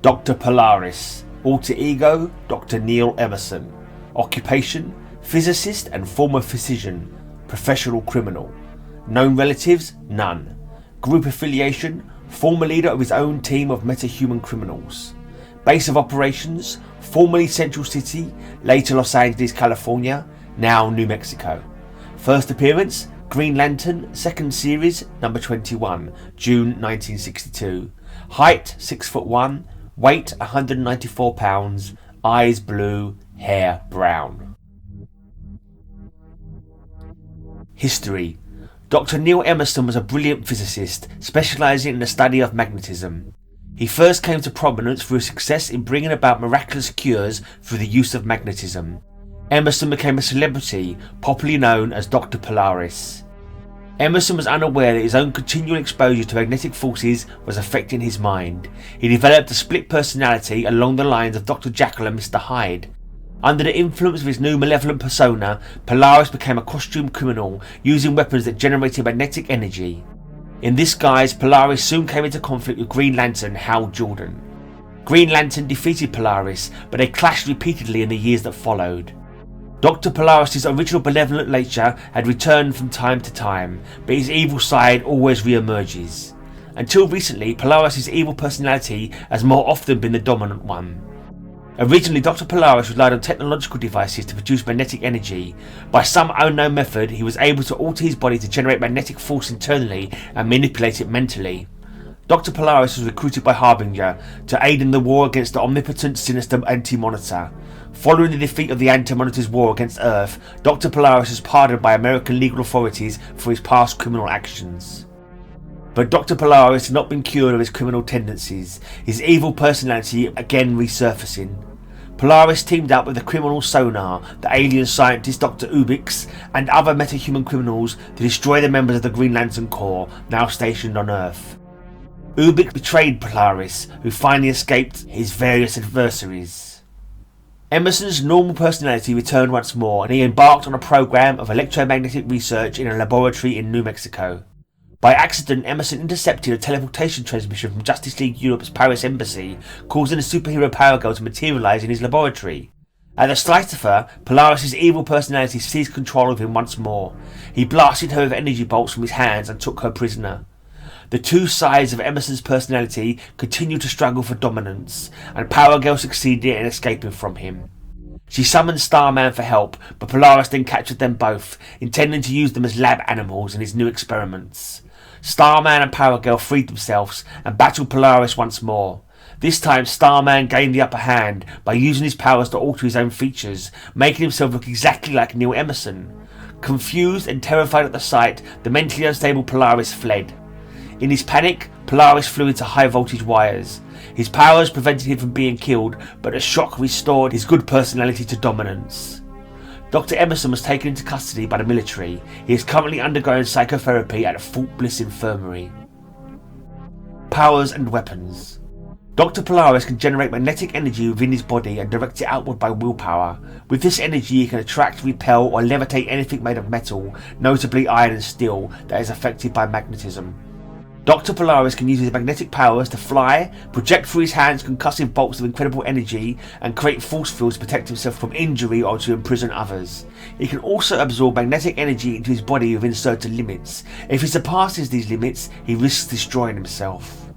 Dr. Polaris, alter ego, Dr. Neil Emerson. Occupation, physicist and former physician, professional criminal. Known relatives, none. Group affiliation, former leader of his own team of metahuman criminals. Base of operations, formerly Central City, later Los Angeles, California, now New Mexico. First appearance, Green Lantern, second series, number 21, June 1962. Height 6'1", weight 194 pounds, eyes blue, hair brown. History. Dr. Neil Emerson was a brilliant physicist, specialising in the study of magnetism. He first came to prominence through success in bringing about miraculous cures through the use of magnetism. Emerson became a celebrity, popularly known as Dr. Polaris. Emerson was unaware that his own continual exposure to magnetic forces was affecting his mind. He developed a split personality along the lines of Dr. Jekyll and Mr. Hyde. Under the influence of his new malevolent persona, Polaris became a costume criminal, using weapons that generated magnetic energy. In this guise, Polaris soon came into conflict with Green Lantern Hal Jordan. Green Lantern defeated Polaris, but they clashed repeatedly in the years that followed. Dr. Polaris' original benevolent nature had returned from time to time, but his evil side always re-emerges. Until recently, Polaris' evil personality has more often been the dominant one. Originally, Dr. Polaris relied on technological devices to produce magnetic energy. By some unknown method, he was able to alter his body to generate magnetic force internally and manipulate it mentally. Dr. Polaris was recruited by Harbinger to aid in the war against the omnipotent, sinister Anti-Monitor. Following the defeat of the Anti-Monitor's war against Earth, Dr. Polaris was pardoned by American legal authorities for his past criminal actions. But Dr. Polaris had not been cured of his criminal tendencies, his evil personality again resurfacing. Polaris teamed up with the criminal Sonar, the alien scientist Dr. Ubix, and other metahuman criminals to destroy the members of the Green Lantern Corps, now stationed on Earth. Ubix betrayed Polaris, who finally escaped his various adversaries. Emerson's normal personality returned once more, and he embarked on a program of electromagnetic research in a laboratory in New Mexico. By accident, Emerson intercepted a teleportation transmission from Justice League Europe's Paris embassy, causing the superhero Power Girl to materialise in his laboratory. At the sight of her, Polaris' evil personality seized control of him once more. He blasted her with energy bolts from his hands and took her prisoner. The two sides of Emerson's personality continued to struggle for dominance, and Power Girl succeeded in escaping from him. She summoned Starman for help, but Polaris then captured them both, intending to use them as lab animals in his new experiments. Starman and Power Girl freed themselves and battled Polaris once more. This time Starman gained the upper hand by using his powers to alter his own features, making himself look exactly like Neil Emerson. Confused and terrified at the sight, the mentally unstable Polaris fled. In his panic, Polaris flew into high voltage wires. His powers prevented him from being killed, but the shock restored his good personality to dominance. Dr. Emerson was taken into custody by the military. He is currently undergoing psychotherapy at Fort Bliss Infirmary. Powers and weapons. Dr. Polaris can generate magnetic energy within his body and direct it outward by willpower. With this energy, he can attract, repel, or levitate anything made of metal, notably iron and steel, that is affected by magnetism. Dr. Polaris can use his magnetic powers to fly, project through his hands concussive bolts of incredible energy, and create force fields to protect himself from injury or to imprison others. He can also absorb magnetic energy into his body within certain limits. If he surpasses these limits, he risks destroying himself.